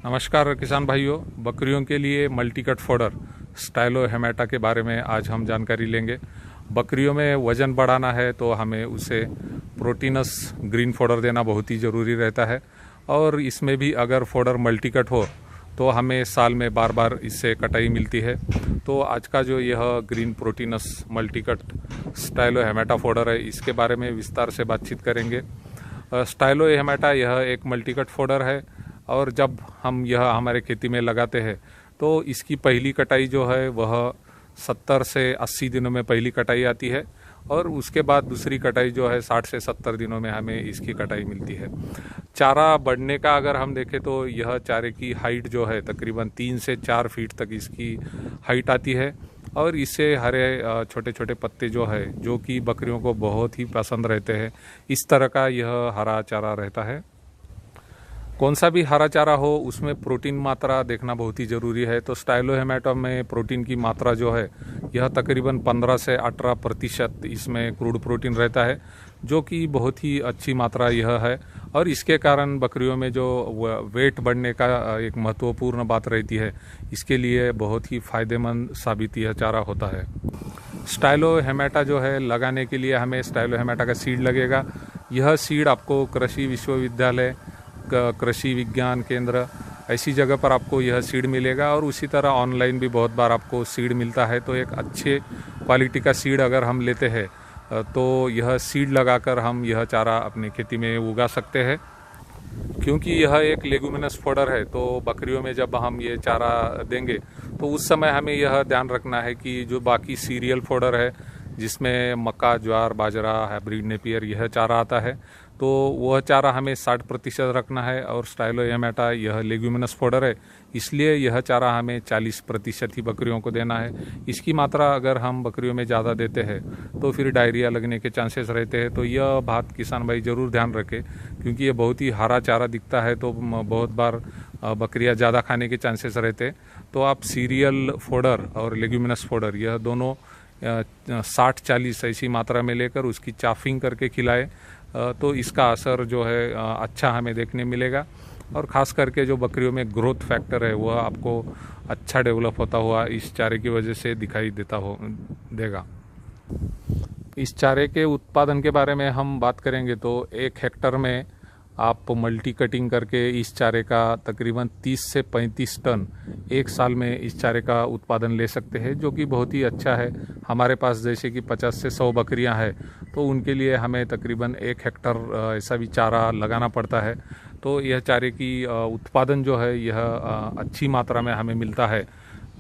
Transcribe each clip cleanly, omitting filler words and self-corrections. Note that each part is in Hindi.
नमस्कार किसान भाइयों, बकरियों के लिए मल्टीकट फोडर स्टाइलो हेमेटा के बारे में आज हम जानकारी लेंगे। बकरियों में वज़न बढ़ाना है तो हमें उसे प्रोटीनस ग्रीन फोडर देना बहुत ही ज़रूरी रहता है। और इसमें भी अगर फोडर मल्टीकट हो तो हमें साल में बार बार इससे कटाई मिलती है। तो आज का जो यह ग्रीन प्रोटीनस मल्टीकट स्टाइलो हेमेटा फोडर है, इसके बारे में विस्तार से बातचीत करेंगे। स्टाइलो हेमेटा यह एक मल्टीकट फोडर है और जब हम यह हमारे खेती में लगाते हैं तो इसकी पहली कटाई जो है वह 70 से 80 दिनों में पहली कटाई आती है और उसके बाद दूसरी कटाई जो है 60 से 70 दिनों में हमें इसकी कटाई मिलती है। चारा बढ़ने का अगर हम देखें तो यह चारे की हाइट जो है तकरीबन 3 से 4 फीट तक इसकी हाइट आती है और इससे हरे छोटे छोटे पत्ते जो है जो कि बकरियों को बहुत ही पसंद रहते हैं, इस तरह का यह हरा चारा रहता है। कौन सा भी हरा चारा हो उसमें प्रोटीन मात्रा देखना बहुत ही ज़रूरी है। तो स्टाइलो हेमेटा में प्रोटीन की मात्रा जो है यह तकरीबन 15 से 18% इसमें क्रूड प्रोटीन रहता है, जो कि बहुत ही अच्छी मात्रा यह है और इसके कारण बकरियों में जो वेट बढ़ने का एक महत्वपूर्ण बात रहती है, इसके लिए बहुत ही फायदेमंद साबित यह चारा होता है। स्टाइलो हेमेटा जो है लगाने के लिए हमें स्टाइलो हेमेटा का सीड लगेगा। यह सीड आपको कृषि विश्वविद्यालय, कृषि विज्ञान केंद्र ऐसी जगह पर आपको यह सीड मिलेगा और उसी तरह ऑनलाइन भी बहुत बार आपको सीड मिलता है। तो एक अच्छे क्वालिटी का सीड अगर हम लेते हैं तो यह सीड लगाकर हम यह चारा अपनी खेती में उगा सकते हैं। क्योंकि यह एक लेगुमिनस फोडर है तो बकरियों में जब हम ये चारा देंगे तो उस समय हमें यह ध्यान रखना है कि जो बाकी सीरियल फोडर है जिसमें मक्का, ज्वार, बाजरा, हाइब्रिड नेपियर यह चारा आता है, तो वह चारा हमें 60% रखना है। और स्टाइलो हेमेटा यह लेग्यूमिनस फोडर है, इसलिए यह चारा हमें 40% ही बकरियों को देना है। इसकी मात्रा अगर हम बकरियों में ज़्यादा देते हैं तो फिर डायरिया लगने के चांसेस रहते हैं। तो यह बात किसान भाई ज़रूर ध्यान रखें, क्योंकि ये बहुत ही हरा चारा दिखता है तो बहुत बार बकरियां ज़्यादा खाने के चांसेस रहते हैं। तो आप सीरियल फोडर और लेग्यूमिनस फोडर यह दोनों 60-40 ऐसी मात्रा में लेकर उसकी चाफिंग करके खिलाएं तो इसका असर जो है अच्छा हमें देखने मिलेगा। और ख़ास करके जो बकरियों में ग्रोथ फैक्टर है वह आपको अच्छा डेवलप होता हुआ इस चारे की वजह से दिखाई देगा। इस चारे के उत्पादन के बारे में हम बात करेंगे तो 1 हेक्टर में आप मल्टी कटिंग करके इस चारे का तकरीबन 30 से 35 टन एक साल में इस चारे का उत्पादन ले सकते हैं, जो कि बहुत ही अच्छा है। हमारे पास जैसे कि 50 से 100 बकरियां हैं तो उनके लिए हमें तकरीबन 1 हेक्टर ऐसा भी चारा लगाना पड़ता है। तो यह चारे की उत्पादन जो है यह अच्छी मात्रा में हमें मिलता है।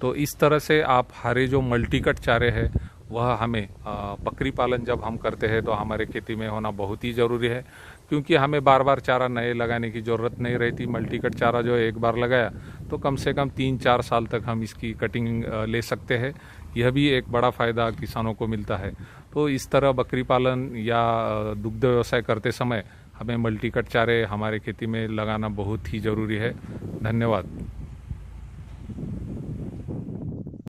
तो इस तरह से आप हरे जो मल्टीकट चारे हैं वह हमें बकरी पालन जब हम करते हैं तो हमारे खेती में होना बहुत ही ज़रूरी है, क्योंकि हमें बार बार चारा नए लगाने की ज़रूरत नहीं रहती। मल्टीकट चारा जो है एक बार लगाया तो कम से कम 3-4 साल तक हम इसकी कटिंग ले सकते हैं। यह भी एक बड़ा फ़ायदा किसानों को मिलता है। तो इस तरह बकरी पालन या दुग्ध व्यवसाय करते समय हमें मल्टीकट चारे हमारे खेती में लगाना बहुत ही ज़रूरी है। धन्यवाद।